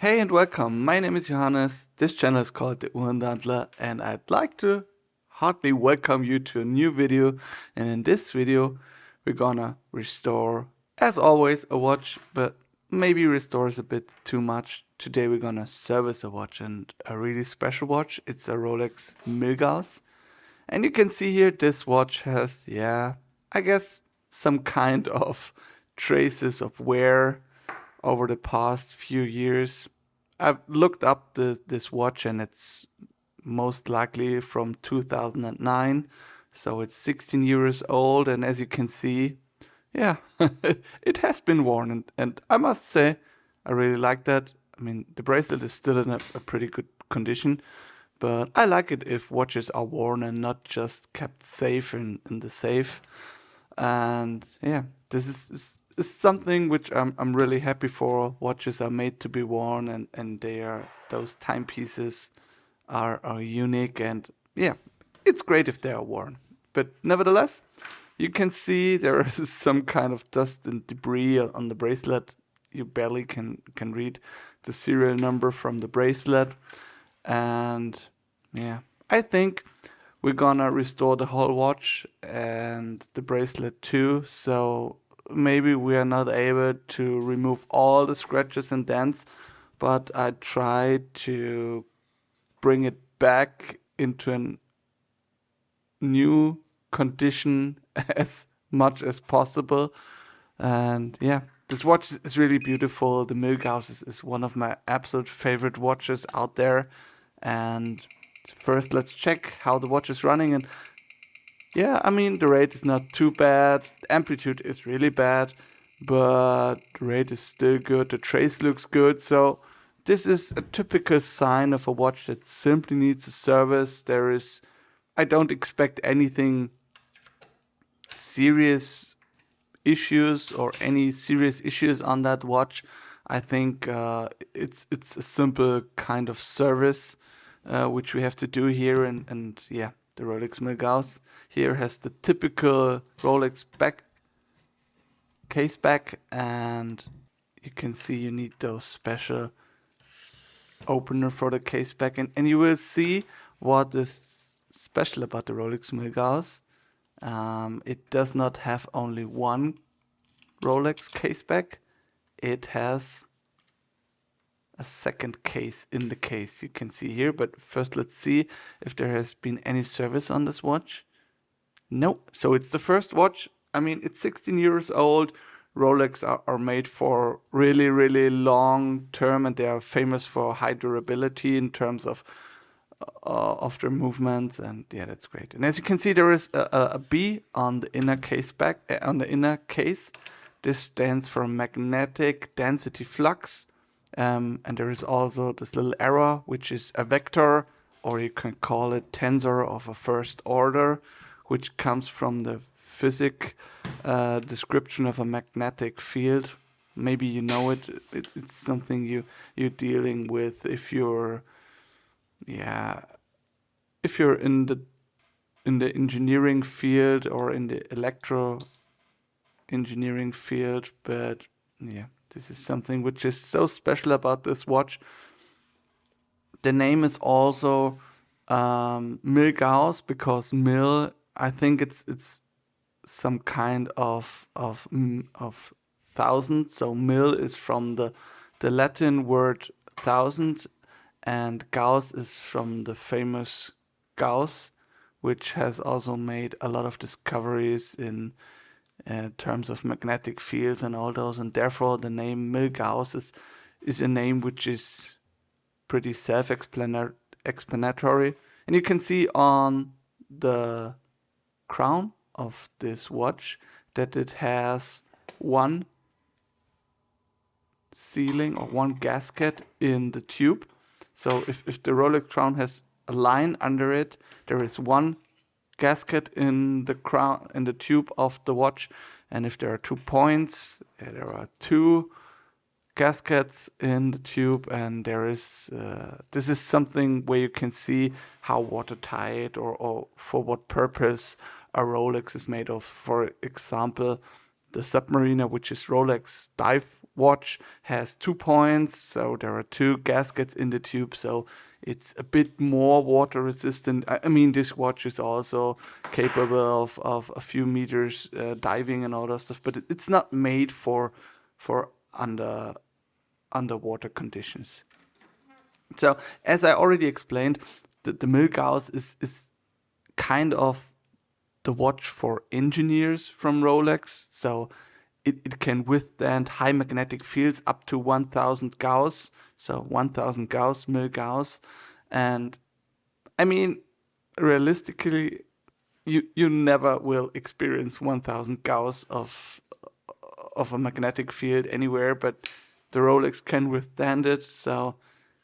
Hey and welcome, my name is Johannes, this channel is called the Uhren-Dantler and I'd like to heartily welcome you to a new video. And in this video we're gonna restore, as always, a watch, but maybe restore is a bit too much. Today we're gonna service a watch, and a really special watch. It's a Rolex Milgauss. And you can see here this watch has, I guess some kind of traces of wear over the past few years. I've looked up this watch and it's most likely from 2009. So it's 16 years old, and as you can see, yeah, it has been worn, and I must say, I really like that. I mean, the bracelet is still in a pretty good condition, but I like it if watches are worn and not just kept safe in the safe. And yeah, this is something which I'm really happy for. Watches are made to be worn, and they are, those timepieces are unique, and yeah, it's great if they are worn. But nevertheless, you can see there is some kind of dust and debris on the bracelet. You barely can read the serial number from the bracelet. And yeah, I think we're gonna restore the whole watch and the bracelet too. So maybe we are not able to remove all the scratches and dents, but I tried to bring it back into a new condition as much as possible. And yeah, this watch is really beautiful. The Milgauss is one of my absolute favorite watches out there. And first, let's check how the watch is running. And yeah, I mean, the rate is not too bad. The amplitude is really bad, but the rate is still good. The trace looks good. So this is a typical sign of a watch that simply needs a service. I don't expect anything serious issues or any serious issues on that watch. I think it's a simple kind of service which we have to do here, and yeah, the Rolex Milgauss here has the typical Rolex case back, and you can see you need those special opener for the case back, and you will see what is special about the Rolex Milgauss. It does not have only one Rolex case back, it has a second case in the case, you can see here. But first, let's see if there has been any service on this watch. Nope. So it's the first watch. I mean, it's 16 years old. Rolex are made for really, really long term, and they are famous for high durability in terms of their movements. And yeah, that's great. And as you can see, there is a B on the inner case back on the inner case. This stands for magnetic density flux. And there is also this little arrow, which is a vector, or you can call it tensor of a first order, which comes from the physics description of a magnetic field. Maybe you know it. It's something you're dealing with if you're, yeah, if you're in the engineering field or in the electro engineering field. But yeah, this is something which is so special about this watch. The name is also Milgauss because mil. I think it's some kind of thousand. So mil is from the Latin word thousand, and Gauss is from the famous Gauss, which has also made a lot of discoveries in terms of magnetic fields and all those, and therefore the name Milgauss is a name which is pretty self-explanatory. And you can see on the crown of this watch that it has one sealing or one gasket in the tube. So if the Rolex crown has a line under it, there is one gasket in the crown, in the tube of the watch. And if there are 2 points, there are 2 gaskets in the tube. And there is this is something where you can see how watertight or for what purpose a Rolex is made of. For example, The Submariner, which is Rolex dive watch, has 2 points, so there are 2 gaskets in the tube, so it's a bit more water resistant. I mean, this watch is also capable of a few meters diving and all that stuff, but it's not made for underwater conditions. So, as I already explained, the Milgauss is kind of the watch for engineers from Rolex. So it can withstand high magnetic fields up to 1000 Gauss. So 1000 Gauss, Milgauss. And I mean, realistically, you never will experience 1000 Gauss of a magnetic field anywhere, but the Rolex can withstand it. So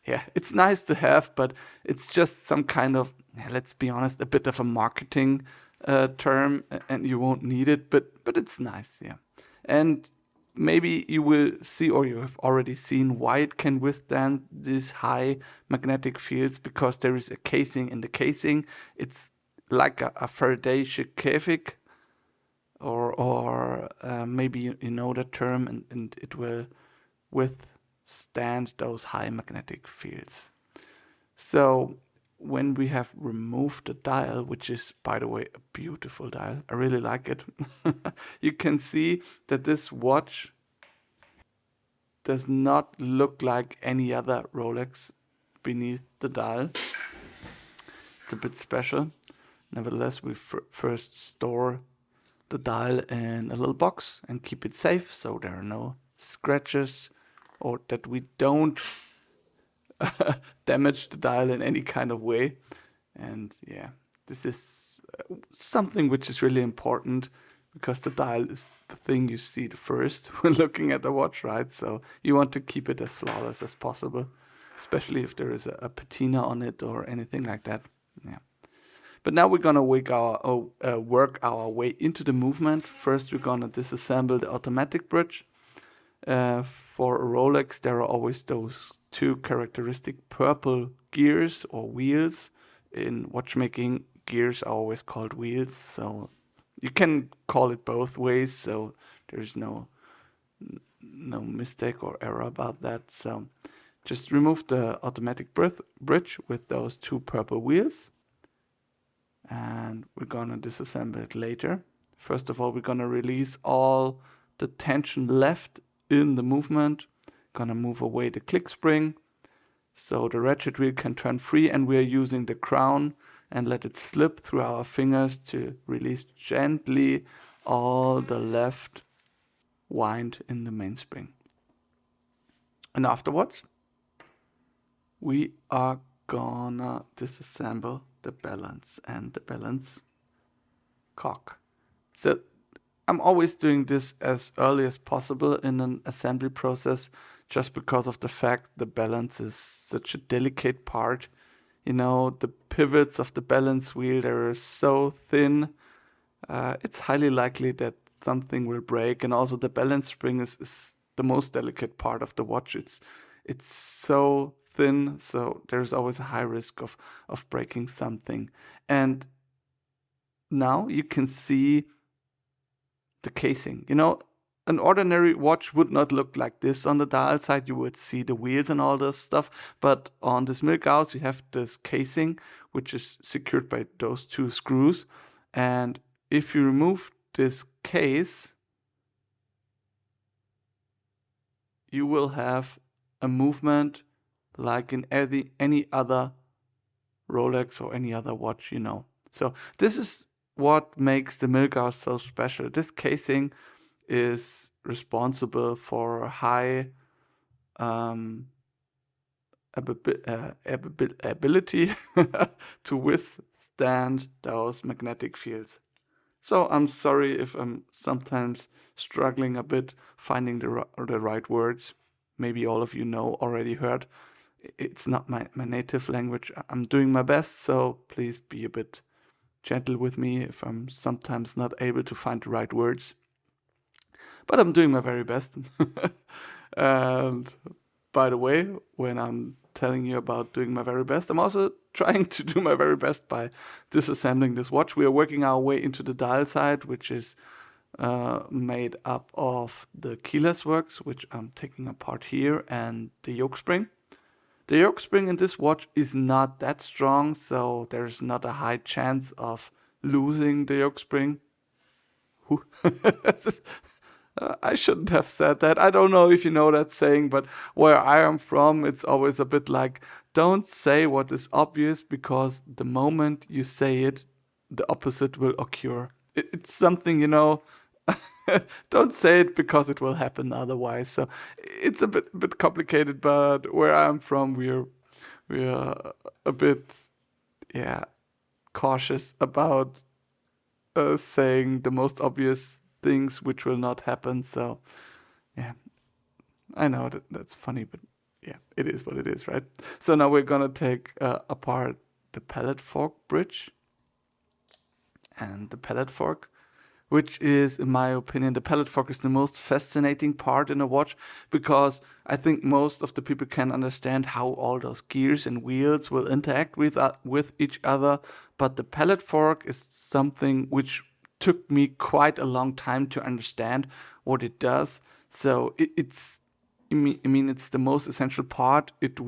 yeah, it's nice to have, but it's just some kind of, let's be honest, a bit of a marketing term, and you won't need it, but it's nice, yeah. And maybe you will see, or you have already seen, why it can withstand these high magnetic fields, because there is a casing in the casing. It's like a Faraday Käfig, or maybe you know that term, and it will withstand those high magnetic fields. So when we have removed the dial, which is, by the way, a beautiful dial, I really like it, you can see that this watch does not look like any other Rolex beneath the dial. It's a bit special. Nevertheless, we first store the dial in a little box and keep it safe, so there are no scratches, or that we don't damage the dial in any kind of way. And yeah, this is something which is really important, because the dial is the thing you see the first when looking at the watch, right? So you want to keep it as flawless as possible, especially if there is a patina on it or anything like that. Yeah. But now we're gonna work our way into the movement. First, we're gonna disassemble the automatic bridge. For a Rolex, there are always those 2 characteristic purple gears or wheels. In watchmaking, gears are always called wheels, so you can call it both ways, so there's no mistake or error about that. So just remove the automatic bridge with those 2 purple wheels, and we're gonna disassemble it later. First of all, we're gonna release all the tension left in the movement. Gonna move away the click spring, so the ratchet wheel can turn free, and we're using the crown and let it slip through our fingers to release gently all the left wind in the mainspring. And afterwards, we are gonna disassemble the balance and the balance cock. So I'm always doing this as early as possible in an assembly process, just because of the fact the balance is such a delicate part. You know, the pivots of the balance wheel, they're so thin. It's highly likely that something will break, and also the balance spring is the most delicate part of the watch. It's so thin, so there's always a high risk of breaking something. And now you can see the casing. You know, an ordinary watch would not look like this on the dial side. You would see the wheels and all this stuff. But on this Milgauss, you have this casing, which is secured by those 2 screws. And if you remove this case, you will have a movement like in any other Rolex or any other watch, you know. So this is what makes the Milgauss so special. This casing is responsible for high ability to withstand those magnetic fields. So I'm sorry if I'm sometimes struggling a bit finding the right words. Maybe all of you already heard. It's not my native language. I'm doing my best, so please be a bit gentle with me if I'm sometimes not able to find the right words. But I'm doing my very best. And by the way, when I'm telling you about doing my very best, I'm also trying to do my very best by disassembling this watch. We are working our way into the dial side, which is made up of the keyless works, which I'm taking apart here, and the yoke spring. The yoke spring in this watch is not that strong, so there's not a high chance of losing the yoke spring. I shouldn't have said that. I don't know if you know that saying, but where I am from, it's always a bit like, don't say what is obvious, because the moment you say it, the opposite will occur. It's something, don't say it because it will happen otherwise. So it's a bit complicated, but where I'm from, we're a bit, yeah, cautious about saying the most obvious things which will not happen. So yeah, I know that's funny, but yeah, it is what it is, right? So now we're gonna take apart the pallet fork bridge and the pallet fork, which is, in my opinion, the pallet fork is the most fascinating part in a watch, because I think most of the people can understand how all those gears and wheels will interact with each other. But the pallet fork is something which took me quite a long time to understand what it does. So I mean, it's the most essential part. It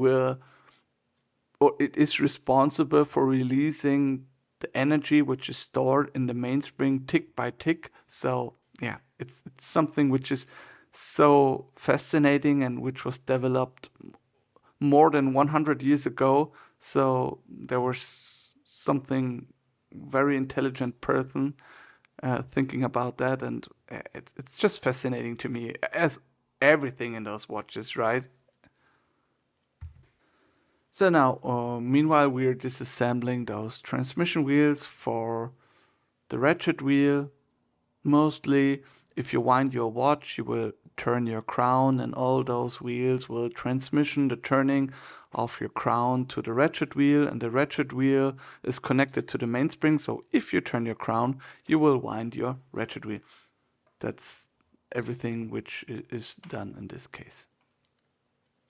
is responsible for releasing the energy which is stored in the mainspring tick by tick. So yeah, it's something which is so fascinating and which was developed more than 100 years ago. So there was something very intelligent person thinking about that, and it's just fascinating to me, as everything in those watches, right? So now, meanwhile, we're disassembling those transmission wheels for the ratchet wheel. Mostly, if you wind your watch, you will turn your crown, and all those wheels will transmission the turning of your crown to the ratchet wheel, and the ratchet wheel is connected to the mainspring. So if you turn your crown, you will wind your ratchet wheel. That's everything which is done in this case.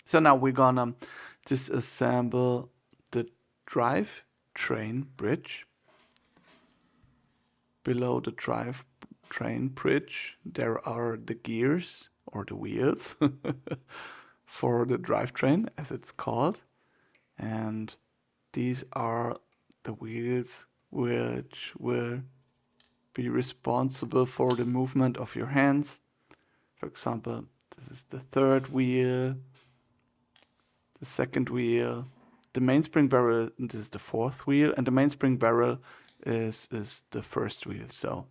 So now we're gonna disassemble the drive train bridge. Below the drive train bridge, there are the gears or the wheels for the drivetrain, as it's called. And these are the wheels which will be responsible for the movement of your hands. For example, this is the third wheel, the second wheel, the mainspring barrel, this is the fourth wheel, and the mainspring barrel is the first wheel. So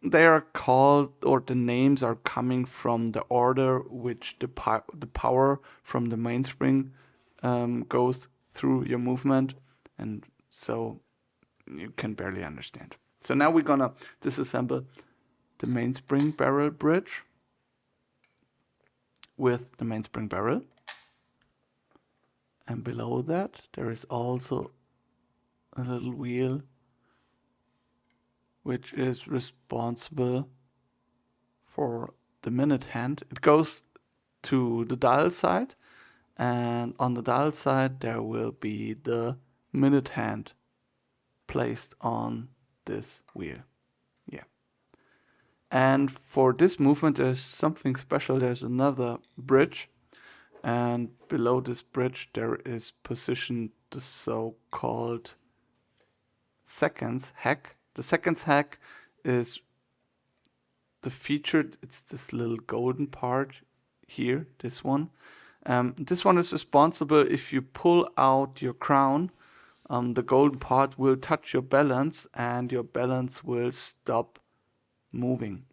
they are called, or the names are coming from the order which the power from the mainspring goes through your movement, and so you can barely understand. So now we're gonna disassemble the mainspring barrel bridge with the mainspring barrel. And below that, there is also a little wheel which is responsible for the minute hand. It goes to the dial side, and on the dial side there will be the minute hand placed on this wheel. Yeah. And for this movement, there's something special. There's another bridge, and below this bridge there is positioned the so-called seconds hack. The seconds hack is the featured, it's this little golden part here, this one. This one is responsible if you pull out your crown, the golden part will touch your balance and your balance will stop moving.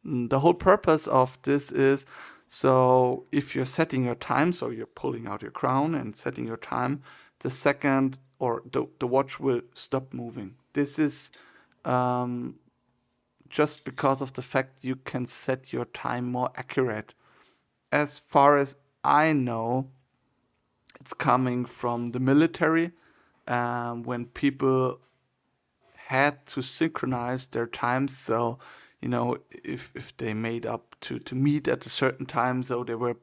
The whole purpose of this is, so if you're setting your time, so you're pulling out your crown and setting your time, the second or the watch will stop moving. This is just because of the fact you can set your time more accurate. As far as I know, it's coming from the military, when people had to synchronize their times. So, if they made up to meet at a certain time, so they were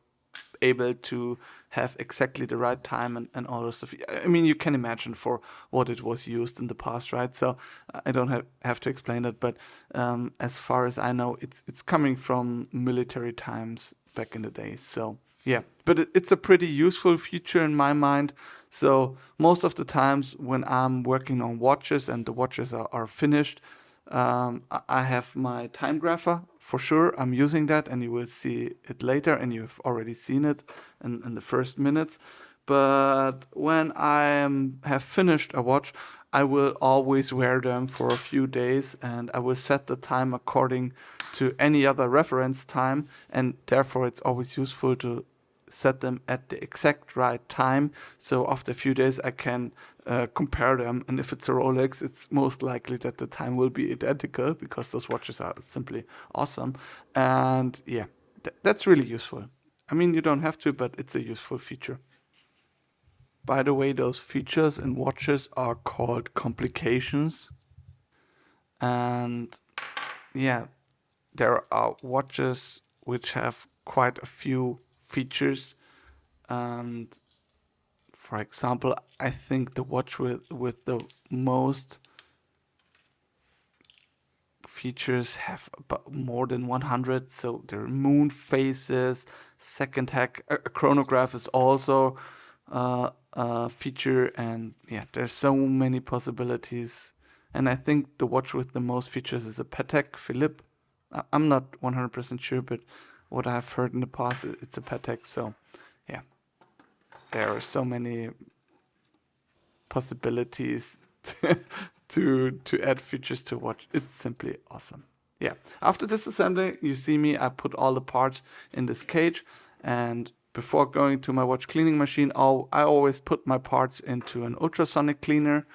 able to have exactly the right time and all this stuff. I mean, you can imagine for what it was used in the past, right? So I don't have to explain it, but as far as I know, it's coming from military times back in the day. So yeah, but it's a pretty useful feature in my mind. So most of the times when I'm working on watches and the watches are finished, I have my time grapher for sure. I'm using that, and you will see it later, and you've already seen it in the first minutes. But when have finished a watch, I will always wear them for a few days, and I will set the time according to any other reference time, and therefore it's always useful to set them at the exact right time. So after a few days, I can compare them. And if it's a Rolex, it's most likely that the time will be identical because those watches are simply awesome. And yeah, that's really useful. I mean, you don't have to, but it's a useful feature. By the way, those features in watches are called complications. And yeah, there are watches which have quite a few features. And for example, I think the watch with the most features have about more than 100. So there are moon phases, second hack, a chronograph is also a feature, and yeah, there's so many possibilities. And I think the watch with the most features is a Patek Philippe. I'm not 100% sure, but what I've heard in the past, it's a Patek. So yeah, there are so many possibilities to add features to watch. It's simply awesome. Yeah. After disassembling, you see me, I put all the parts in this cage, and before going to my watch cleaning machine, I always put my parts into an ultrasonic cleaner.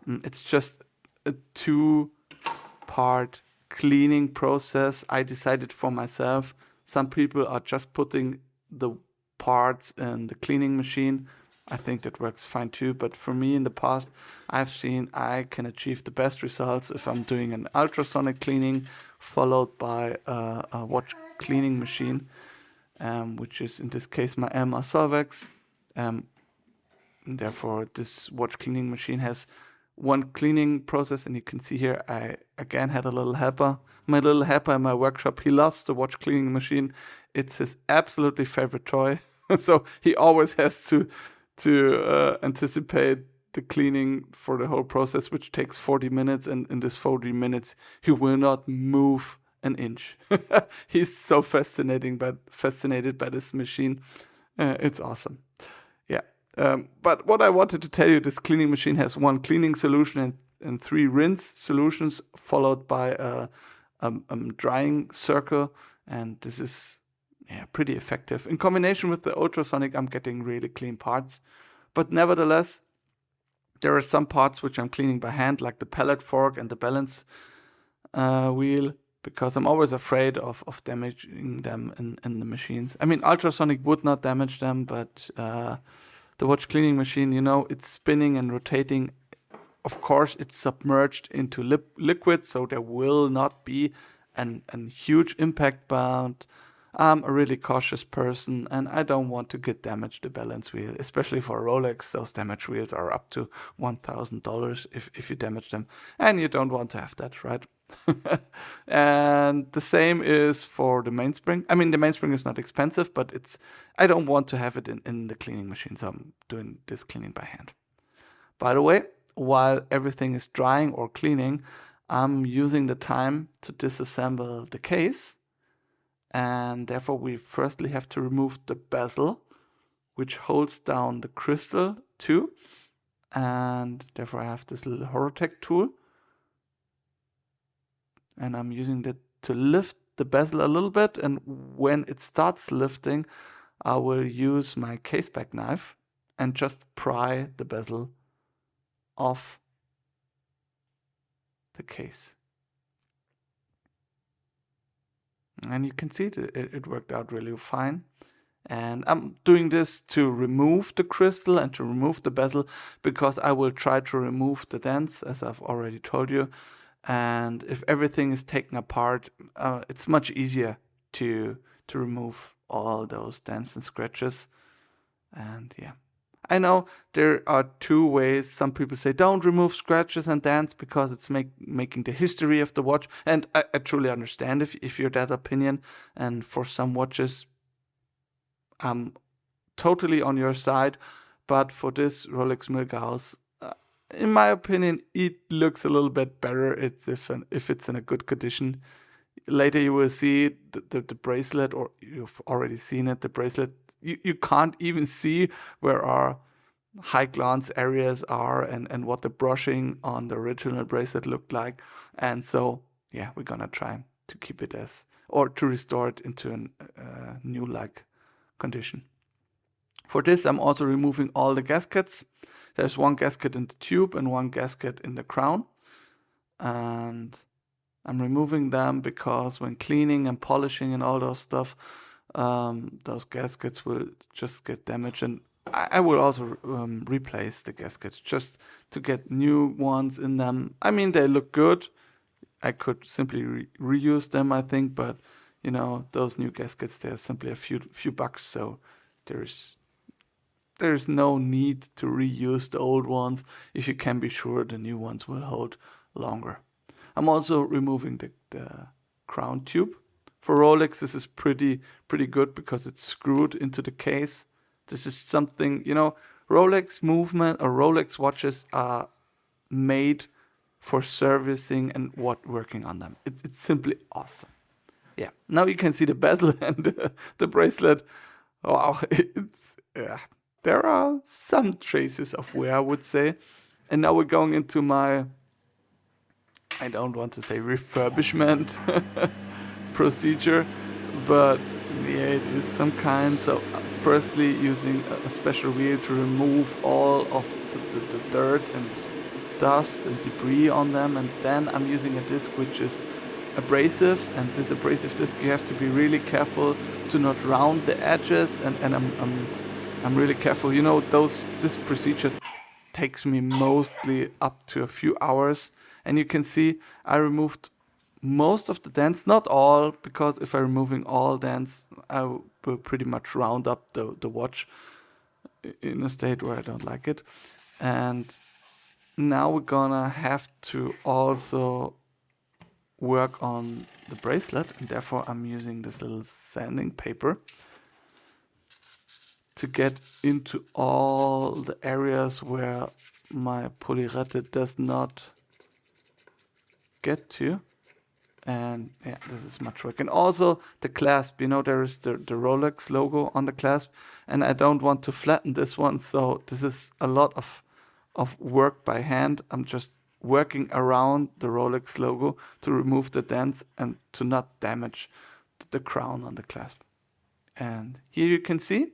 It's just a 2-part cleaning process I decided for myself. Some people are just putting the parts in the cleaning machine. I think that works fine too, but for me in the past, I've seen I can achieve the best results if I'm doing an ultrasonic cleaning followed by a watch cleaning machine, which is in this case my Elma Solvex. And therefore, this watch cleaning machine has one cleaning process, and you can see here I again had a little helper. My little helper in my workshop, he loves the watch cleaning machine. It's his absolutely favorite toy. So he always has to anticipate the cleaning for the whole process, which takes 40 minutes. And in this 40 minutes, he will not move an inch. He's so fascinated by this machine. It's awesome. Yeah. But what I wanted to tell you, this cleaning machine has one cleaning solution and 3 rinse solutions, followed by a drying circle. And this is pretty effective. In combination with the ultrasonic, I'm getting really clean parts. But nevertheless, there are some parts which I'm cleaning by hand, like the pallet fork and the balance wheel, because I'm always afraid of damaging them in the machines. I mean, ultrasonic would not damage them, but the watch cleaning machine, it's spinning and rotating. Of course, it's submerged into liquid, so there will not be a huge impact, but I'm a really cautious person and I don't want to get damaged the balance wheel, especially for Rolex. Those damage wheels are up to $1,000 if you damage them, and you don't want to have that, right? And the same is for the mainspring. I mean, the mainspring is not expensive, but I don't want to have it in the cleaning machine, so I'm doing this cleaning by hand. By the way, while everything is drying or cleaning, I'm using the time to disassemble the case. And therefore, we firstly have to remove the bezel, which holds down the crystal too. And therefore, I have this little Horotech tool. And I'm using that to lift the bezel a little bit. And when it starts lifting, I will use my case back knife and just pry the bezel off the case. And you can see it worked out really fine. And I'm doing this to remove the crystal and to remove the bezel, because I will try to remove the dents, as I've already told you. And if everything is taken apart, it's much easier to remove all those dents and scratches. And yeah, I know there are two ways. Some people say don't remove scratches and dents because it's making the history of the watch. And I truly understand if you're that opinion. And for some watches, I'm totally on your side. But for this Rolex Milgauss, in my opinion, it looks a little bit better. It's if it's in a good condition. Later you will see the bracelet, or you've already seen it. The bracelet, you can't even see where our high glance areas are and what the brushing on the original bracelet looked like. And so yeah, we're gonna try to keep it as, or to restore it into a new like condition. For this, I'm also removing all the gaskets. There's one gasket in the tube and one gasket in the crown. And I'm removing them because when cleaning and polishing and all those stuff, those gaskets will just get damaged. And I will also replace the gaskets just to get new ones in them. I mean, they look good. I could simply reuse them, I think, but you know, those new gaskets, they're simply a few bucks, so there's no need to reuse the old ones if you can be sure the new ones will hold longer. I'm also removing the crown tube. For Rolex, this is pretty good because it's screwed into the case. This is something, you know, Rolex movement or Rolex watches are made for servicing and working on them. It's simply awesome. Yeah. Now you can see the bezel and the bracelet. Wow, it's there are some traces of wear, I would say. And now we're going into my, I don't want to say refurbishment procedure, but yeah, it is some kind. So firstly, using a special wheel to remove all of the dirt and dust and debris on them, and then I'm using a disc which is abrasive, and this abrasive disc you have to be really careful to not round the edges, and I'm really careful. You know, this procedure takes me mostly up to a few hours, and you can see I removed most of the dents, not all, because if I'm removing all dents, I will pretty much round up the watch in a state where I don't like it. And now we're gonna have to also work on the bracelet, and therefore I'm using this little sanding paper to get into all the areas where my polyrette does not get to. And yeah, this is much work. And also the clasp, you know, there is the Rolex logo on the clasp, and I don't want to flatten this one, so this is a lot of work by hand. I'm just working around the Rolex logo to remove the dents and to not damage the crown on the clasp. And here you can see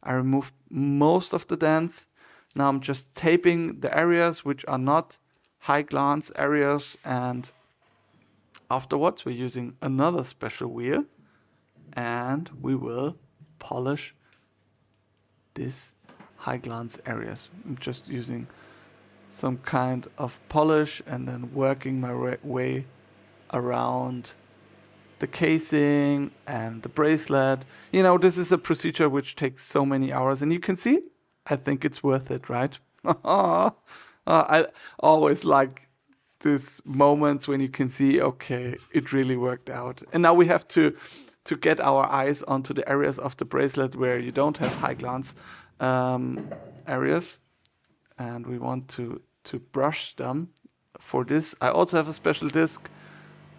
I removed most of the dents. Now I'm just taping the areas which are not high glance areas, and afterwards we're using another special wheel and we will polish these high glance areas. I'm just using some kind of polish and then working my way around the casing and the bracelet. You know, this is a procedure which takes so many hours, and you can see, I think it's worth it, right? I always like these moments when you can see, okay, it really worked out. And now we have to get our eyes onto the areas of the bracelet where you don't have high glance areas, and we want to brush them. For this, I also have a special disc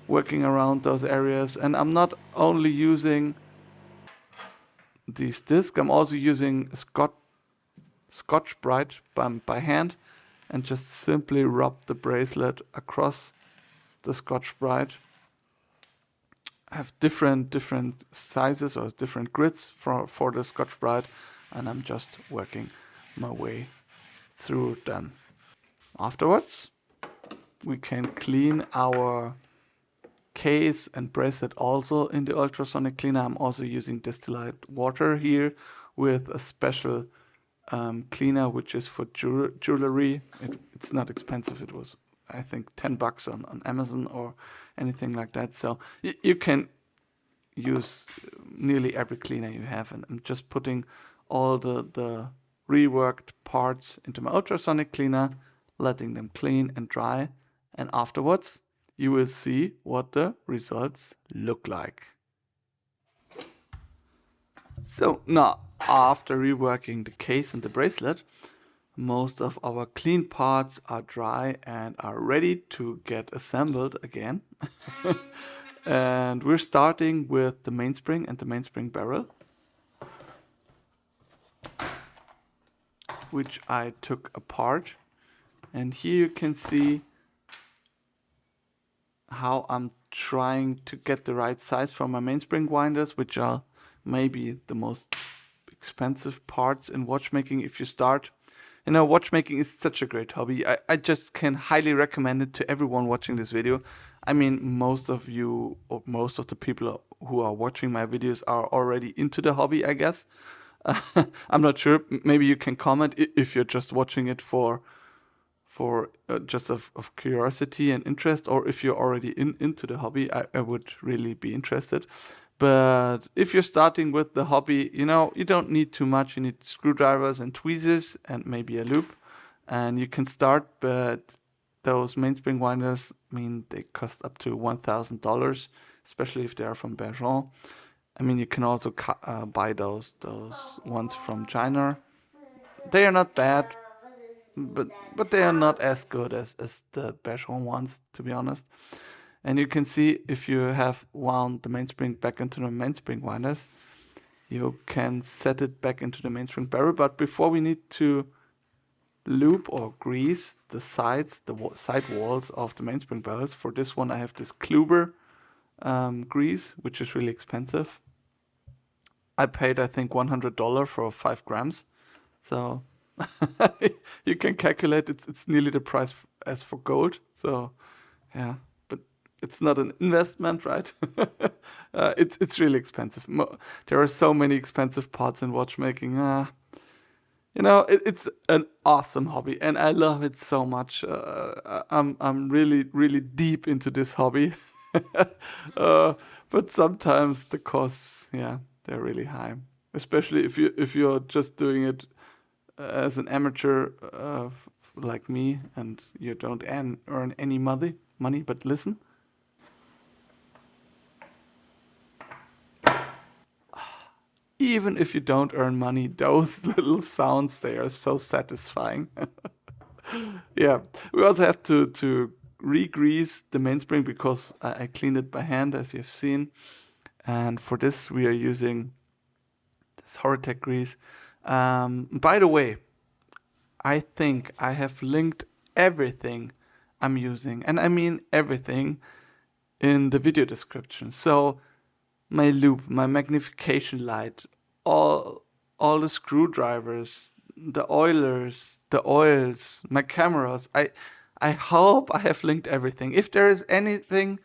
working around those areas, and I'm not only using these discs, I'm also using Scotch-Brite by hand, and just simply rub the bracelet across the Scotch-Brite. I have different sizes or different grids for the Scotch-Brite, and I'm just working my way through them. Afterwards, we can clean our case and bracelet also in the ultrasonic cleaner. I'm also using distilled water here with a special cleaner which is for jewelry. It's not expensive. It was, I think, $10 on Amazon or anything like that. So you can use nearly every cleaner you have, and I'm just putting all the reworked parts into my ultrasonic cleaner, letting them clean and dry, and afterwards you will see what the results look like. So now, after reworking the case and the bracelet, most of our clean parts are dry and are ready to get assembled again. And we're starting with the mainspring and the mainspring barrel, which I took apart. And here you can see how I'm trying to get the right size for my mainspring winders, which are maybe the most expensive parts in watchmaking if you start. You know, watchmaking is such a great hobby. I just can highly recommend it to everyone watching this video. I mean, most of you, or most of the people who are watching my videos are already into the hobby, I guess. I'm not sure. Maybe you can comment if you're just watching it for just of curiosity and interest, or if you're already into the hobby. I would really be interested. But if you're starting with the hobby, you know, you don't need too much. You need screwdrivers and tweezers and maybe a loop, and you can start. But those mainspring winders, I mean, they cost up to $1,000, especially if they are from Bavarian. I mean, you can also buy those ones from China. They are not bad, but they are not as good as the Bavarian ones, to be honest. And you can see if you have wound the mainspring back into the mainspring winders, you can set it back into the mainspring barrel. But before, we need to loop or grease the sides, the side walls of the mainspring barrels. For this one, I have this Kluber grease, which is really expensive. I paid, I think, $100 for 5 grams. So you can calculate it's nearly the price as for gold. So yeah, but it's not an investment, right? It's really expensive. There are so many expensive parts in watchmaking. You know, it's an awesome hobby, and I love it so much. I'm really deep into this hobby. But sometimes the costs, yeah, they're really high. Especially if you're just doing it as an amateur, like me, and you don't earn any money. But listen. Even if you don't earn money, those little sounds, they are so satisfying. Yeah, we also have to re-grease the mainspring because I cleaned it by hand, as you've seen. And for this, we are using this Horitech grease. By the way, I think I have linked everything I'm using, and I mean everything, in the video description. So my loop, my magnification light, all the screwdrivers, the oilers, the oils, my cameras. I hope I have linked everything. If there is anything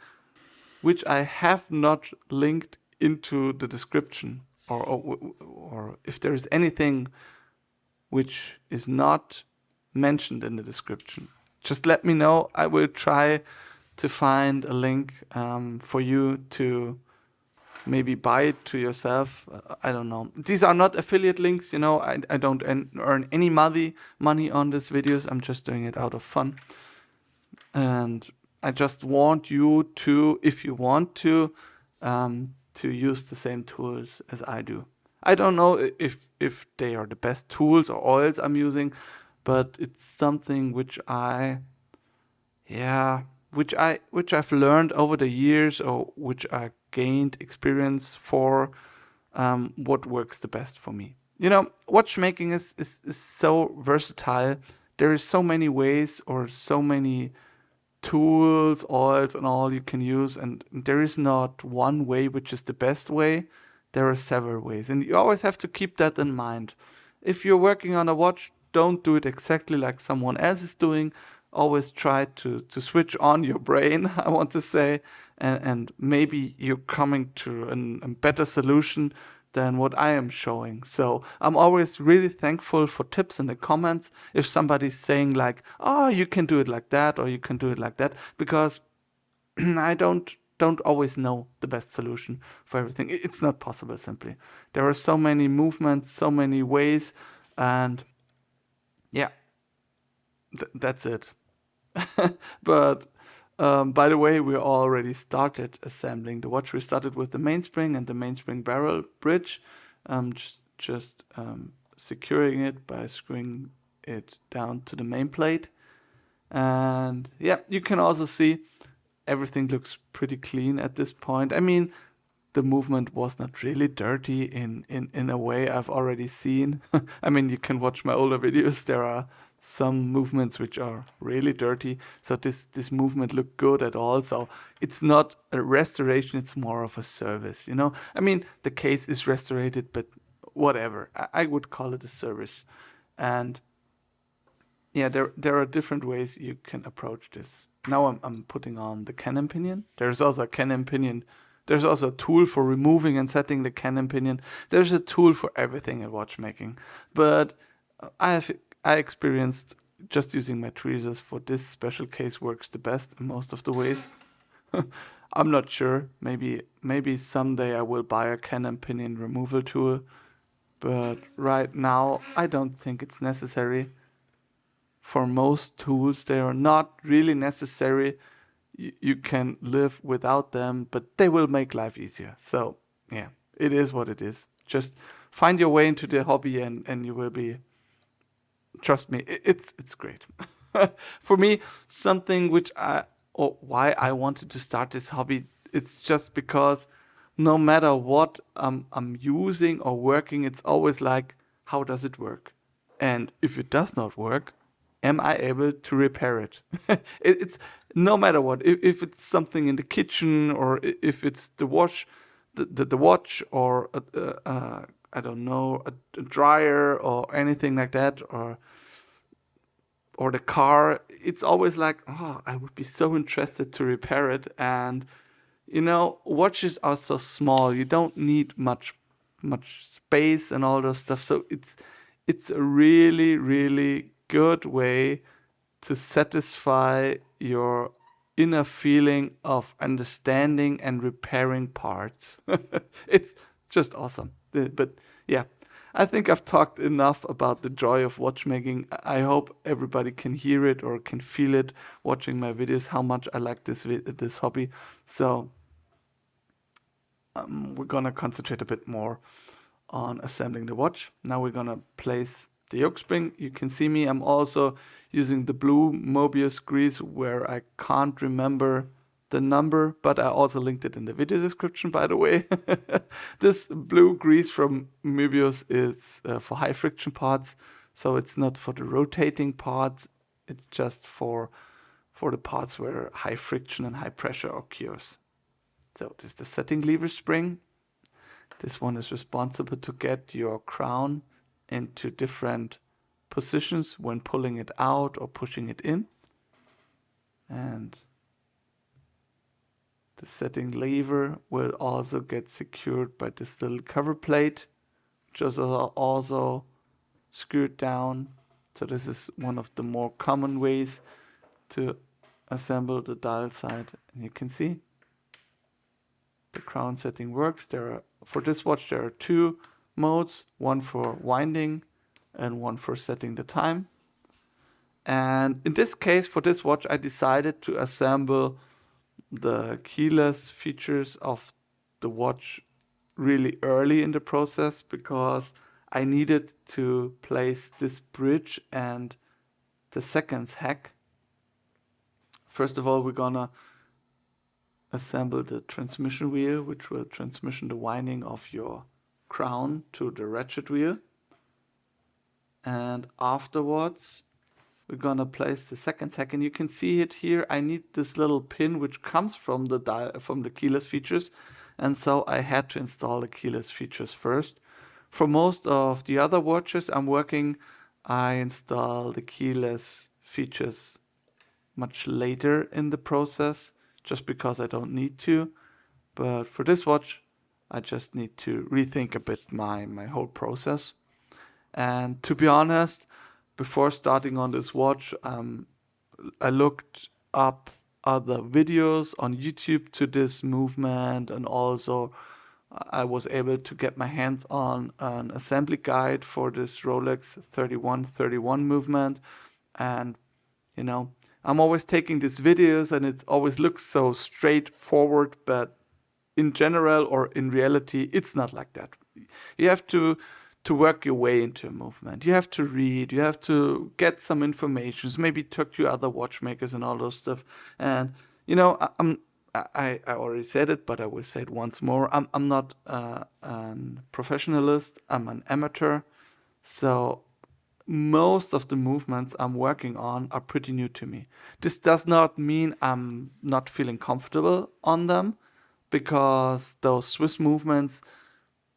which I have not linked into the description, or if there is anything which is not mentioned in the description, just let me know. I will try to find a link for you to maybe buy it to yourself. I don't know. These are not affiliate links, you know. I don't earn any money on these videos. I'm just doing it out of fun. And I just want you to, if you want to use the same tools as I do. I don't know if they are the best tools or oils I'm using, but it's something which I've learned over the years, or which I gained experience for, what works the best for me. You know, watchmaking is so versatile. There is so many ways, or so many tools, oils, and all you can use, and there is not one way which is the best way. There are several ways, and you always have to keep that in mind. If you're working on a watch, don't do it exactly like someone else is doing. Always try to switch on your brain, I want to say, and maybe you're coming to a better solution than what I am showing. So I'm always really thankful for tips in the comments. If somebody's saying like, oh, you can do it like that, or you can do it like that, because I don't don't always know the best solution for everything. It's not possible simply. There are so many movements, so many ways, and yeah, that's it. But by the way, we already started assembling the watch. We started with the mainspring and the mainspring barrel bridge, just securing it by screwing it down to the main plate. And yeah, you can also see everything looks pretty clean at this point. I mean, the movement was not really dirty in a way I've already seen. I mean, you can watch my older videos. There are some movements which are really dirty. So this movement looked good at all. So it's not a restoration. It's more of a service, you know. I mean, the case is restored, but whatever. I would call it a service. And yeah, there are different ways you can approach this. Now I'm putting on the cannon pinion. There's also a cannon pinion. There's also a tool for removing and setting the cannon pinion. There's a tool for everything in watchmaking. But I experienced just using my tweezers for this special case works the best in most of the ways. I'm not sure. Maybe someday I will buy a cannon pinion removal tool. But right now I don't think it's necessary. For most tools, they are not really necessary. You can live without them, but they will make life easier. So, yeah, it is what it is. Just find your way into the hobby and you will be, trust me, it's great. For me, something or why I wanted to start this hobby, it's just because no matter what I'm using or working, it's always like, how does it work? And if it does not work, am I able to repair it? It's no matter what. If it's something in the kitchen or if it's the watch or I don't know, a dryer or anything like that, or the car, it's always like, oh, I would be so interested to repair it. And you know, watches are so small. You don't need much space and all those stuff. So it's a really good way to satisfy your inner feeling of understanding and repairing parts. It's just awesome. But yeah, I think I've talked enough about the joy of watchmaking. I hope everybody can hear it or can feel it watching my videos, how much I like this hobby. So we're gonna concentrate a bit more on assembling the watch. Now we're gonna place the yoke spring. You can see me, I'm also using the blue Mobius grease where I can't remember the number, but I also linked it in the video description, by the way. This blue grease from Mobius is for high friction parts, so it's not for the rotating parts, it's just for the parts where high friction and high pressure occurs. So this is the setting lever spring. This one is responsible to get your crown into different positions when pulling it out or pushing it in. And the setting lever will also get secured by this little cover plate, which is also screwed down. So this is one of the more common ways to assemble the dial side. And you can see the crown setting works. For this watch there are two modes, one for winding and one for setting the time. And in this case, for this watch, I decided to assemble the keyless features of the watch really early in the process because I needed to place this bridge and the seconds hack. First of all, we're gonna assemble the transmission wheel, which will transmission the winding of your crown to the ratchet wheel. And afterwards, we're gonna place the seconds hack, and you can see it here. I need this little pin which comes from the keyless features, and so I had to install the keyless features first. For most of the other watches I'm working, I install the keyless features much later in the process, just because I don't need to. But for this watch, I just need to rethink a bit my whole process. And to be honest, before starting on this watch, I looked up other videos on YouTube to this movement, and also I was able to get my hands on an assembly guide for this Rolex 3131 movement. And you know, I'm always taking these videos and it always looks so straightforward, but in general or in reality, it's not like that. You have to work your way into a movement. You have to read, you have to get some information, maybe talk to other watchmakers and all those stuff. And you know, I already said it, but I will say it once more. I'm not a professionalist. I'm an amateur. So most of the movements I'm working on are pretty new to me. This does not mean I'm not feeling comfortable on them, because those Swiss movements,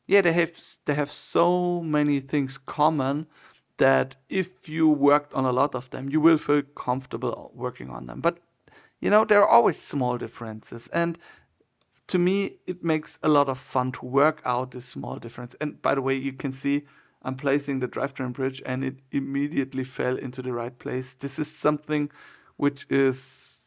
yeah, they have so many things common that if you worked on a lot of them, you will feel comfortable working on them. But you know, there are always small differences, and to me, it makes a lot of fun to work out this small difference. And by the way, you can see I'm placing the drivetrain bridge and it immediately fell into the right place. This is something which is,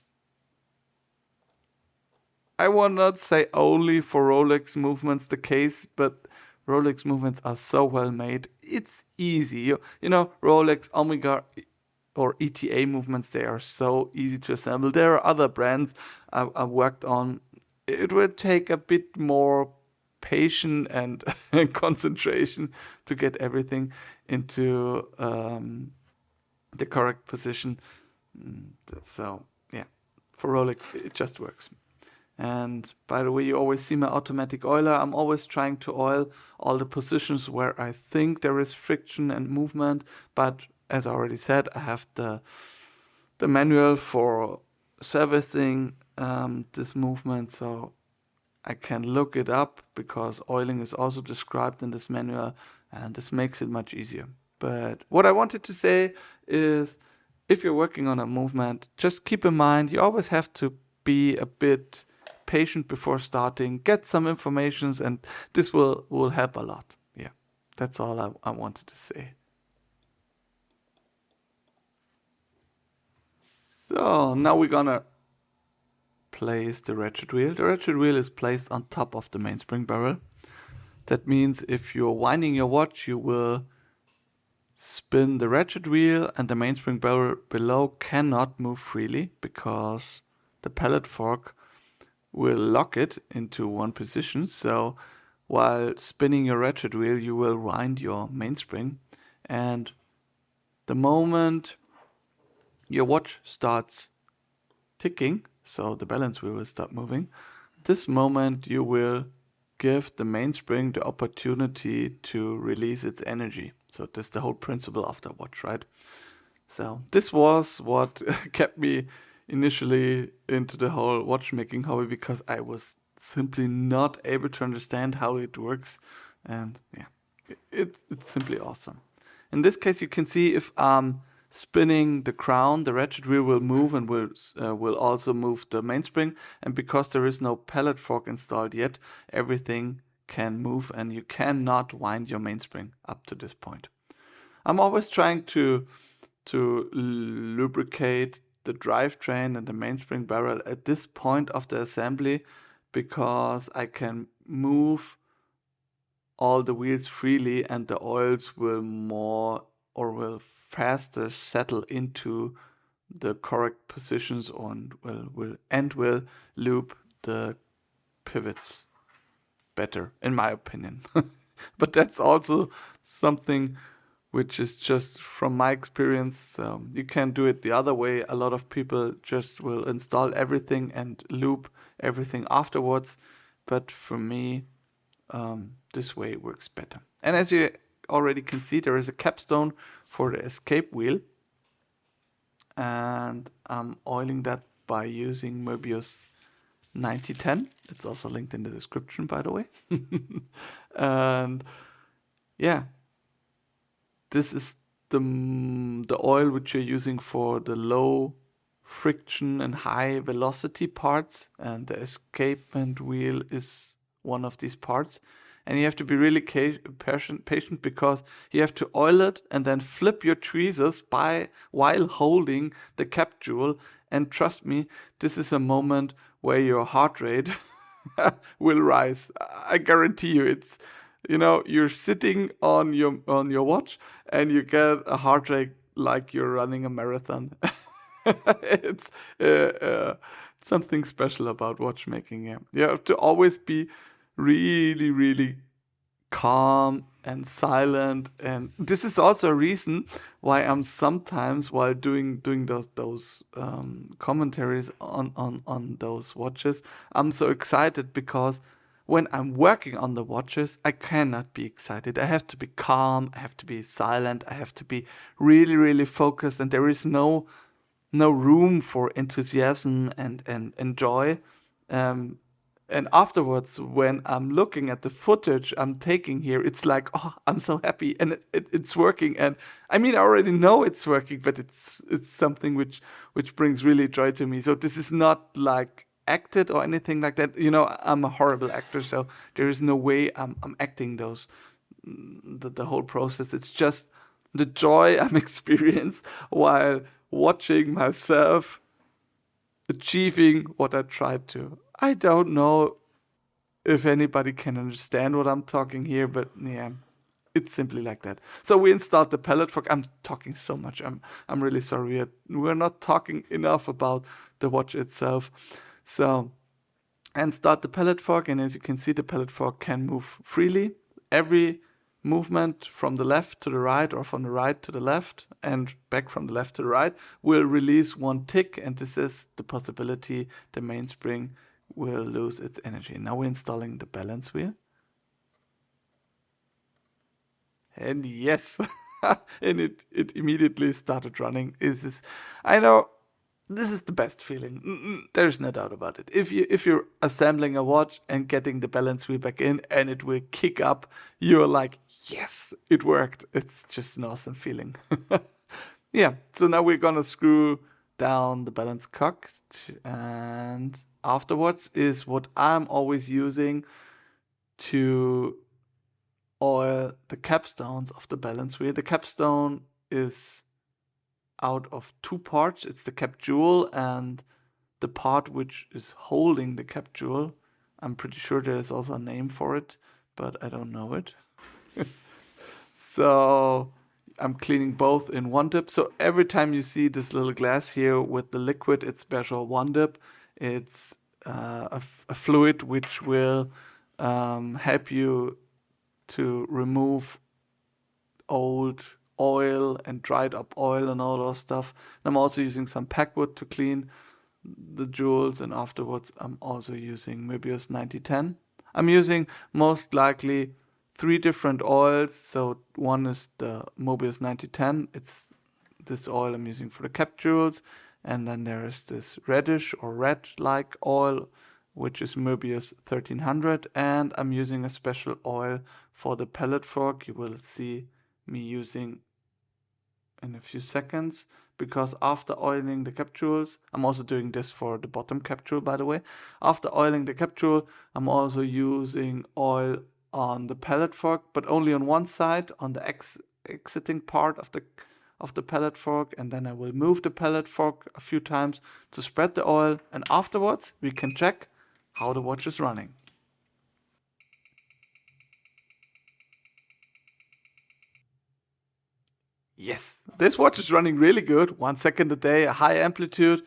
I will not say only for Rolex movements the case, but Rolex movements are so well made. It's easy. You know, Rolex, Omega, or ETA movements, they are so easy to assemble. There are other brands I worked on. It will take a bit more patience and concentration to get everything into the correct position. So yeah, for Rolex it just works. And by the way, you always see my automatic oiler. I'm always trying to oil all the positions where I think there is friction and movement. But as I already said, I have the manual for servicing this movement, so I can look it up because oiling is also described in this manual, and this makes it much easier. But what I wanted to say is, if you're working on a movement, just keep in mind you always have to be a bit patient before starting, get some informations, and this will help a lot. Yeah, that's all I wanted to say. So now we're gonna place the ratchet wheel. The ratchet wheel is placed on top of the mainspring barrel. That means if you're winding your watch, you will spin the ratchet wheel, and the mainspring barrel below cannot move freely because the pallet fork will lock it into one position. So while spinning your ratchet wheel, you will wind your mainspring, and the moment your watch starts ticking, so the balance wheel will start moving, this moment you will give the mainspring the opportunity to release its energy. So that's the whole principle of the watch, right? So this was what kept me initially into the whole watchmaking hobby, because I was simply not able to understand how it works. And yeah, it's simply awesome. In this case, you can see if I'm spinning the crown, the ratchet wheel will move and will also move the mainspring. And because there is no pallet fork installed yet, everything can move and you cannot wind your mainspring up to this point. I'm always trying to lubricate the drivetrain and the mainspring barrel at this point of the assembly, because I can move all the wheels freely and the oils will more or will faster settle into the correct positions and will lube the pivots better, in my opinion. But that's also something which is just from my experience. You can do it the other way. A lot of people just will install everything and loop everything afterwards. But for me, this way works better. And as you already can see, there is a capstone for the escape wheel. And I'm oiling that by using Möbius 9010. It's also linked in the description, by the way. And yeah, this is the oil which you're using for the low friction and high velocity parts, and the escapement wheel is one of these parts. and you have to be really patient because you have to oil it and then flip your tweezers while holding the cap jewel. And trust me, this is a moment where your heart rate will rise. I guarantee you. It's, you're sitting on your watch and you get a heart rate like you're running a marathon. It's something special about watchmaking. Yeah, you have to always be really, really calm and silent, and this is also a reason why I'm sometimes, while doing those commentaries on those watches, I'm so excited, because when I'm working on the watches, I cannot be excited. I have to be calm, I have to be silent, I have to be really, really focused, and there is no room for enthusiasm and joy. Um, and afterwards, when I'm looking at the footage I'm taking here, it's like, oh, I'm so happy, and it's working. And I mean, I already know it's working, but it's something which brings really joy to me. So this is not like acted or anything like that. I'm a horrible actor, so there is no way I'm acting the whole process. It's just the joy I'm experiencing while watching myself achieving what I tried to. I don't know if anybody can understand what I'm talking here, but yeah, it's simply like that. So we installed the pallet fork. I'm talking so much. I'm really sorry. We're not talking enough about the watch itself. So, and start the pallet fork, and as you can see, the pallet fork can move freely. Every movement from the left to the right, or from the right to the left and back from the left to the right, will release one tick, and this is the possibility the mainspring will lose its energy. Now we're installing the balance wheel. And yes, and it immediately started running. I know, this is the best feeling. There's no doubt about it. If you're assembling a watch and getting the balance wheel back in and it will kick up, you're like, yes, it worked. It's just an awesome feeling. Yeah, so now we're gonna screw down the balance cock, and afterwards is what I'm always using to oil the capstones of the balance wheel. The capstone is out of two parts. It's the cap jewel and the part which is holding the cap jewel. I'm pretty sure there is also a name for it, but I don't know it. So I'm cleaning both in one dip. So every time you see this little glass here with the liquid, it's special one dip. It's a fluid which will help you to remove old oil and dried up oil and all those stuff. And I'm also using some packwood to clean the jewels, and afterwards I'm also using Möbius 9010. I'm using most likely 3 different oils. So one is the Möbius 9010. It's this oil I'm using for the cap jewels, and then there is this reddish or red-like oil, which is Möbius 1300, and I'm using a special oil for the pallet fork. You will see me using in a few seconds, because after oiling the cap jewels, I'm also doing this for the bottom cap jewel, by the way. After oiling the cap jewel, I'm also using oil on the pallet fork, but only on one side, on the exiting part of the pallet fork, and then I will move the pallet fork a few times to spread the oil, and afterwards we can check how the watch is running. Yes, this watch is running really good. 1 second a day, a high amplitude,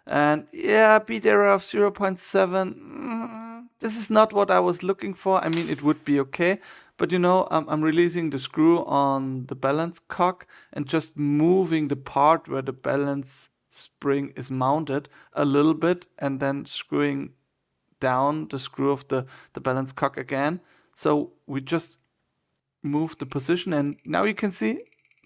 and yeah, beat error of 0.7. This is not what I was looking for. I mean, it would be okay, but I'm releasing the screw on the balance cock and just moving the part where the balance spring is mounted a little bit, and then screwing down the screw of the balance cock again. So we just move the position, and now you can see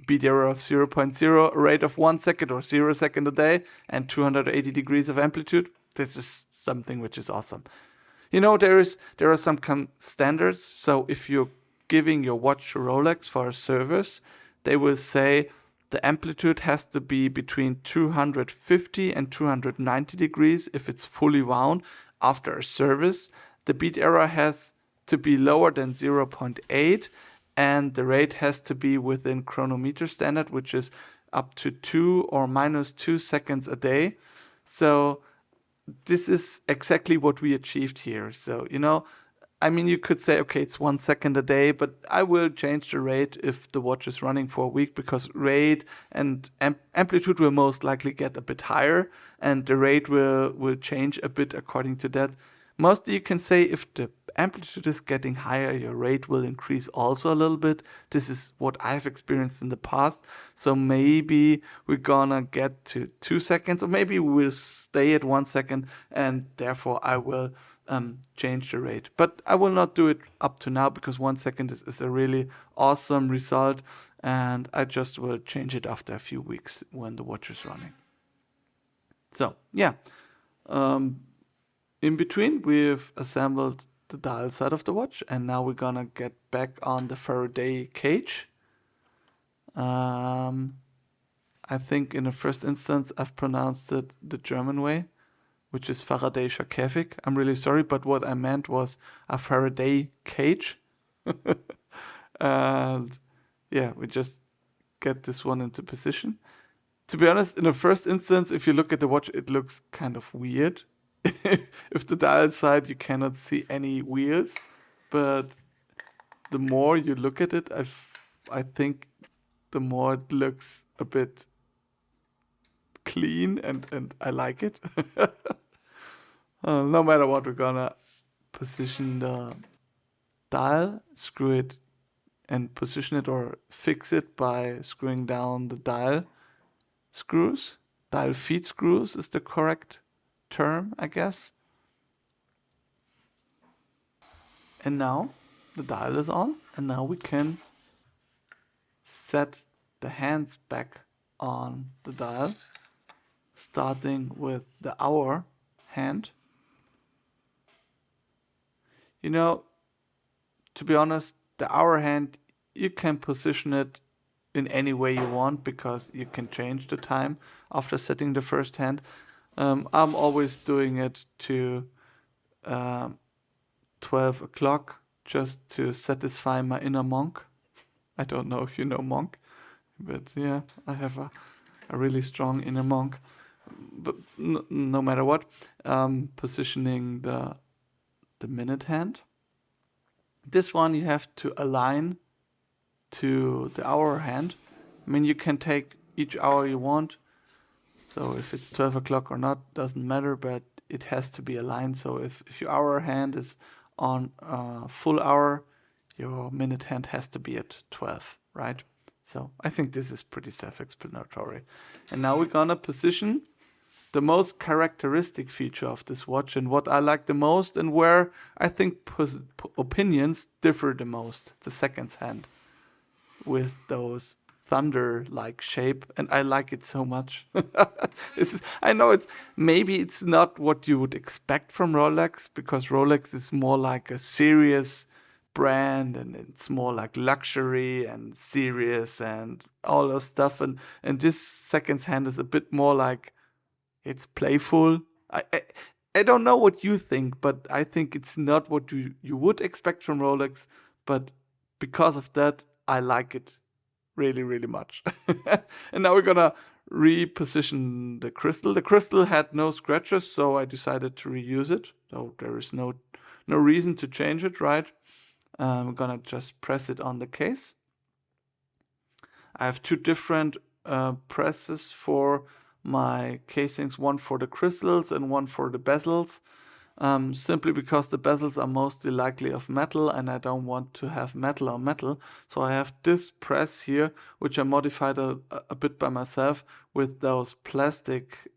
beat error of 0.0, a rate of 1 second or 0 second a day, and 280 degrees of amplitude. This is something which is awesome. There are some standards. So if you're giving your watch to Rolex for a service, they will say the amplitude has to be between 250 and 290 degrees if it's fully wound after a service. The beat error has to be lower than 0.8, and the rate has to be within chronometer standard, which is up to 2 or -2 seconds a day. So this is exactly what we achieved here. So, I mean, you could say, okay, it's 1 second a day, but I will change the rate if the watch is running for a week, because rate and amplitude will most likely get a bit higher, and the rate will change a bit according to that. Mostly you can say if the amplitude is getting higher, your rate will increase also a little bit. This is what I've experienced in the past. So maybe we're gonna get to 2 seconds, or maybe we'll stay at 1 second, and therefore I will change the rate. But I will not do it up to now, because 1 second is a really awesome result, and I just will change it after a few weeks when the watch is running. So yeah, in between we've assembled the dial side of the watch, and now we're gonna get back on the Faraday cage. I think in the first instance I've pronounced it the German way, which is Faraday'scher Käfig. I'm really sorry, but what I meant was a Faraday cage. And yeah, we just get this one into position. To be honest, in the first instance, if you look at the watch, it looks kind of weird. If the dial side, you cannot see any wheels, but the more you look at it, I think the more it looks a bit clean, and I like it. No matter what, we're gonna position the dial, screw it, and position it or fix it by screwing down the dial screws. Dial feed screws is the correct term, I guess. And now the dial is on, and now we can set the hands back on the dial, starting with the hour hand. To be honest, the hour hand, you can position it in any way you want, because you can change the time after setting the first hand. I'm always doing it to 12 o'clock, just to satisfy my inner monk. I don't know if you know monk, but yeah, I have a really strong inner monk. But no matter what, positioning the minute hand. This one you have to align to the hour hand. I mean, you can take each hour you want. So if it's 12 o'clock or not, doesn't matter, but it has to be aligned. So if your hour hand is on full hour, your minute hand has to be at 12, right? So I think this is pretty self-explanatory. And now we're gonna position the most characteristic feature of this watch, and what I like the most, and where I think opinions differ the most, the seconds hand, with those thunder-like shape, and I like it so much. I know maybe it's not what you would expect from Rolex, because Rolex is more like a serious brand, and it's more like luxury and serious and all that stuff, and this seconds hand is a bit more like, it's playful. I don't know what you think, but I think it's not what you would expect from Rolex, but because of that, I like it really, really much. And now we're gonna reposition the crystal. The crystal had no scratches, so I decided to reuse it. So there is no reason to change it, right? We're gonna just press it on the case. I have two different presses for my casings, one for the crystals and one for the bezels, simply because the bezels are mostly likely of metal, and I don't want to have metal on metal. So I have this press here, which I modified a bit by myself with those plastic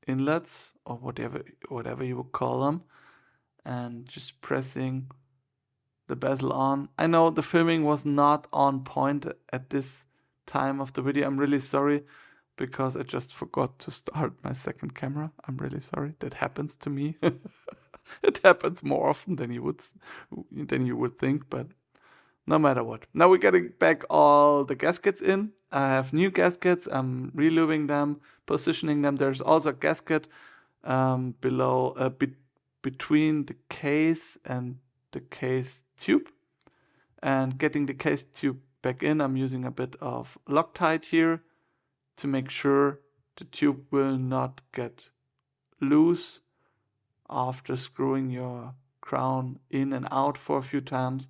inlets, or whatever you would call them, and just pressing the bezel on. I know the filming was not on point at this time of the video. I'm really sorry, because I just forgot to start my second camera. I'm really sorry. That happens to me. It happens more often than you would think, but no matter what. Now we're getting back all the gaskets in. I have new gaskets. I'm relubing them, positioning them. There's also a gasket between the case and the case tube. And getting the case tube back in, I'm using a bit of Loctite here to make sure the tube will not get loose after screwing your crown in and out for a few times.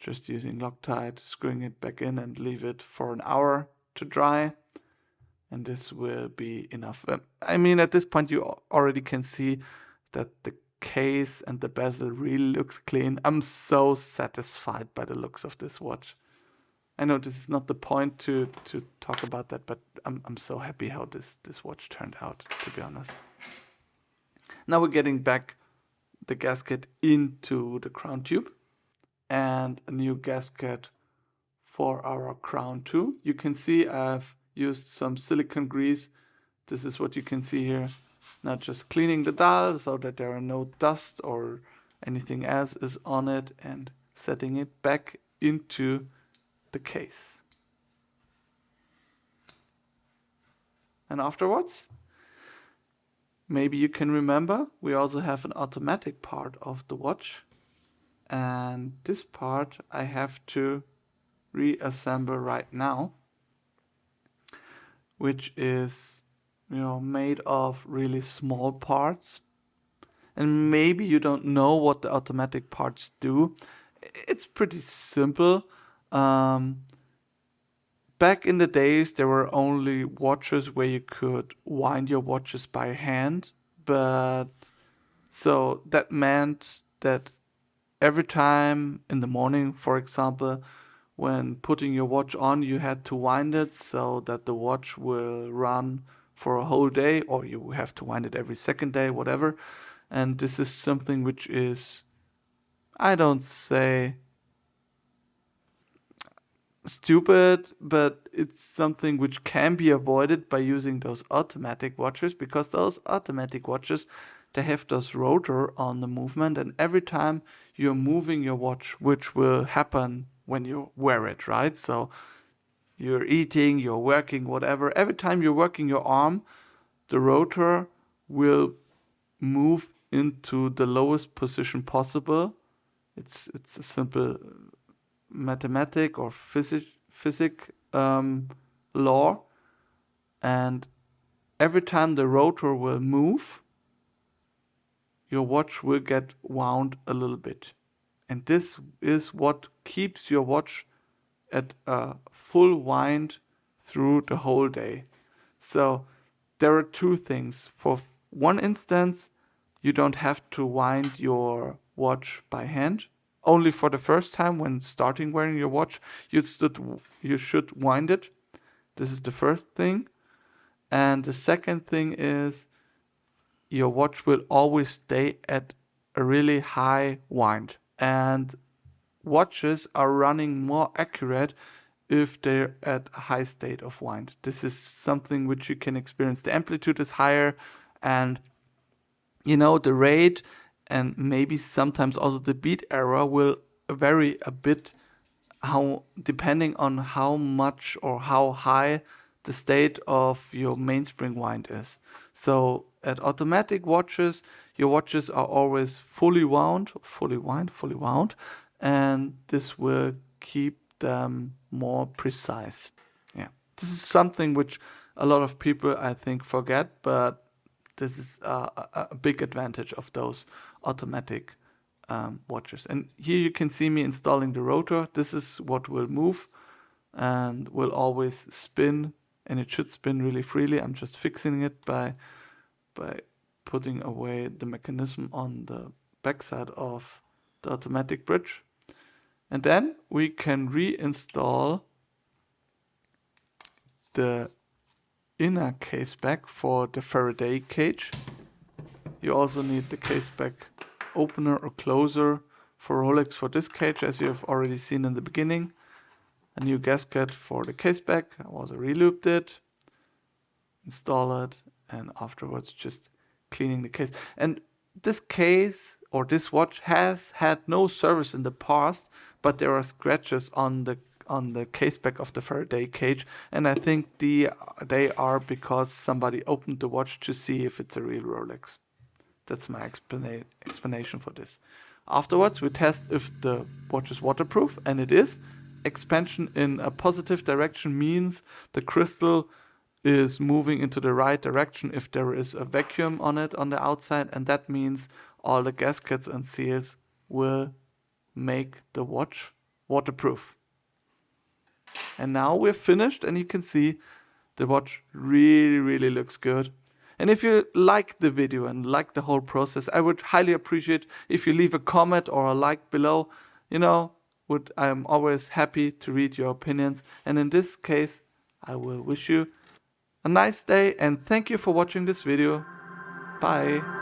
Just using Loctite, screwing it back in and leave it for an hour to dry. And this will be enough. I mean, at this point you already can see that the case and the bezel really looks clean. I'm so satisfied by the looks of this watch. I know this is not the point to talk about that, but I'm so happy how this watch turned out, to be honest. Now we're getting back the gasket into the crown tube and a new gasket for our crown too. You can see I've used some silicone grease. This is what you can see here. Not just cleaning the dial so that there are no dust or anything else is on it, and setting it back into the case. And afterwards, maybe you can remember, we also have an automatic part of the watch. And this part I have to reassemble right now, which is, made of really small parts. And maybe you don't know what the automatic parts do. It's pretty simple. Back in the days, there were only watches where you could wind your watches by hand. But so that meant that every time in the morning, for example, when putting your watch on, you had to wind it so that the watch will run for a whole day, or you have to wind it every second day, whatever. And this is something which is, I don't say stupid, but it's something which can be avoided by using those automatic watches, because those automatic watches, they have those rotor on the movement, and every time you're moving your watch, which will happen when you wear it, right? So you're eating, you're working, whatever. Every time you're working your arm, the rotor will move into the lowest position possible. It's a simple mathematic or physics law, and every time the rotor will move, your watch will get wound a little bit. And this is what keeps your watch at a full wind through the whole day. So there are two things. For one instance, you don't have to wind your watch by hand. Only for the first time when starting wearing your watch, you should wind it. This is the first thing. And the second thing is your watch will always stay at a really high wind. And watches are running more accurate if they're at a high state of wind. This is something which you can experience. The amplitude is higher, and the rate and maybe sometimes also the beat error will vary a bit, depending on how much or how high the state of your mainspring wind is. So at automatic watches, your watches are always fully wound, and this will keep them more precise. Yeah, this is something which a lot of people, I think, forget, but this is a big advantage of those automatic watches. And here you can see me installing the rotor. This is what will move and will always spin, and it should spin really freely. I'm just fixing it by putting away the mechanism on the backside of the automatic bridge. And then we can reinstall the inner case back for the Faraday cage. You also need the case back opener or closer for Rolex for this cage, as you have already seen in the beginning. A new gasket for the case back. I also relooped it, install it, and afterwards just cleaning the case. And this case or this watch has had no service in the past, but there are scratches on the case back of the Faraday cage, and I think they are because somebody opened the watch to see if it's a real Rolex. That's my explanation for this. Afterwards, we test if the watch is waterproof, and it is. Expansion in a positive direction means the crystal is moving into the right direction if there is a vacuum on it on the outside, and that means all the gaskets and seals will make the watch waterproof. And now we're finished, and you can see the watch really looks good. And if you like the video and like the whole process, I would highly appreciate if you leave a comment or a like below. You know, I'm always happy to read your opinions. And in this case, I will wish you a nice day and thank you for watching this video. Bye.